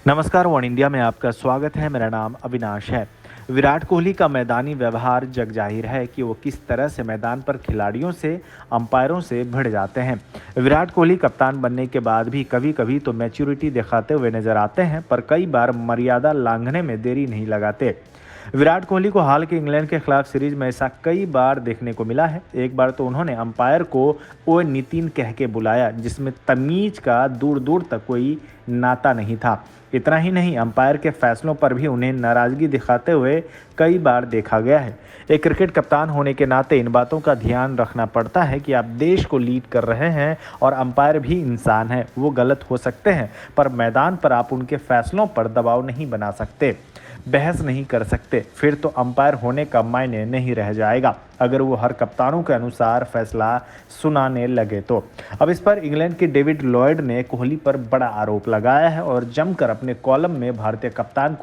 नमस्कार, one India में आपका स्वागत है। मेरा नाम अविनाश है। विराट कोहली का मैदानी व्यवहार जग जाहिर है कि वो किस तरह से मैदान पर खिलाड़ियों से, अंपायरों से भिड़ जाते हैं। विराट कोहली कप्तान बनने के बाद भी कभी कभी तो मैच्योरिटी दिखाते हुए नजर आते हैं, पर कई बार मर्यादा लांघने में देरी नहीं लगाते। विराट कोहली को हाल के इंग्लैंड के खिलाफ सीरीज में ऐसा कई बार देखने को मिला है। एक बार तो उन्होंने अंपायर को ओ नितिन कह के बुलाया, जिसमें तमीज का दूर दूर तक कोई नाता नहीं था। इतना ही नहीं, अंपायर के फैसलों पर भी उन्हें नाराजगी दिखाते हुए कई बार देखा गया है। एक क्रिकेट कप्तान होने के नाते इन बातों का ध्यान रखना पड़ता है कि आप देश को लीड कर रहे हैं और अंपायर भी इंसान है, वो गलत हो सकते हैं, पर मैदान पर आप उनके फैसलों पर दबाव नहीं बना सकते, बहस नहीं कर सकते। फिर तो अंपायर होने का मायने नहीं रह जाएगा अगर वो हर कप्तानों के अनुसार फैसला सुनाने लगे तो। अब इस पर इंग्लैंड के डेविड लॉयड ने कोहली पर बड़ा आरोप लगाया है और जमकर अपने कॉलम में भारतीय कप्तान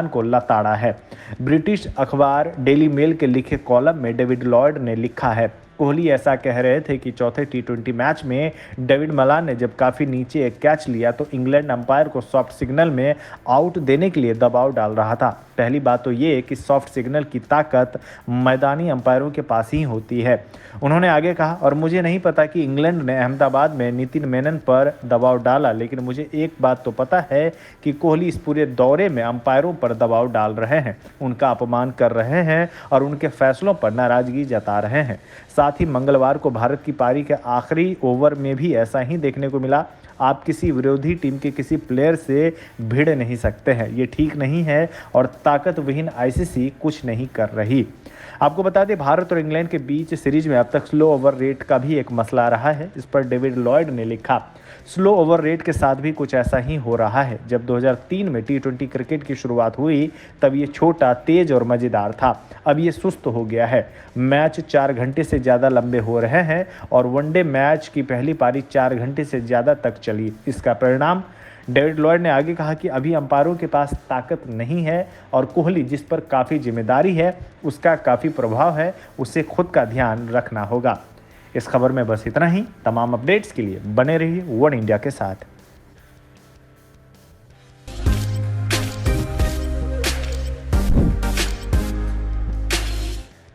को लताड़ा है। ब्रिटिश अखबार डेली मेल के लिखे कॉलम में डेविड लॉयड ने लिखा है, कोहली ऐसा कह रहे थे कि चौथे टी20 मैच में डेविड मलान ने जब काफ़ी नीचे एक कैच लिया तो इंग्लैंड अंपायर को सॉफ्ट सिग्नल में आउट देने के लिए दबाव डाल रहा था। पहली बात तो ये कि सॉफ्ट सिग्नल की ताकत मैदानी अंपायरों के पास ही होती है। उन्होंने आगे कहा, और मुझे नहीं पता कि इंग्लैंड ने अहमदाबाद में नितिन मेनन पर दबाव डाला, लेकिन मुझे एक बात तो पता है कि कोहली इस पूरे दौरे में अंपायरों पर दबाव डाल रहे हैं, उनका अपमान कर रहे हैं और उनके फैसलों पर नाराजगी जता रहे हैं। साथ ही मंगलवार को भारत की पारी के आखिरी ओवर में भी ऐसा ही देखने को मिला। आप किसी विरोधी टीम के किसी प्लेयर से भिड़ नहीं सकते हैं, ये ठीक नहीं है और ताकत विहीन आईसीसी कुछ नहीं कर रही। आपको बता दें, भारत और इंग्लैंड के बीच सीरीज में अब तक स्लो ओवर रेट का भी एक मसला रहा है। इस पर डेविड लॉयड ने लिखा, स्लो ओवर रेट के साथ भी कुछ ऐसा ही हो रहा है। जब 2003 में टी20 क्रिकेट की शुरुआत हुई तब ये छोटा, तेज और मज़ेदार था। अब ये सुस्त हो गया है। मैच 4 घंटे से ज़्यादा लंबे हो रहे हैं और वनडे मैच की पहली पारी 4 घंटे से ज़्यादा तक चली। इसका परिणाम, डेविड लॉयड ने आगे कहा कि अभी अंपायरों के पास ताकत नहीं है और कोहली, जिस पर काफ़ी जिम्मेदारी है, उसका काफ़ी प्रभाव है, उसे खुद का ध्यान रखना होगा। इस खबर में बस इतना ही। तमाम अपडेट्स के लिए बने रहिए वन इंडिया के साथ।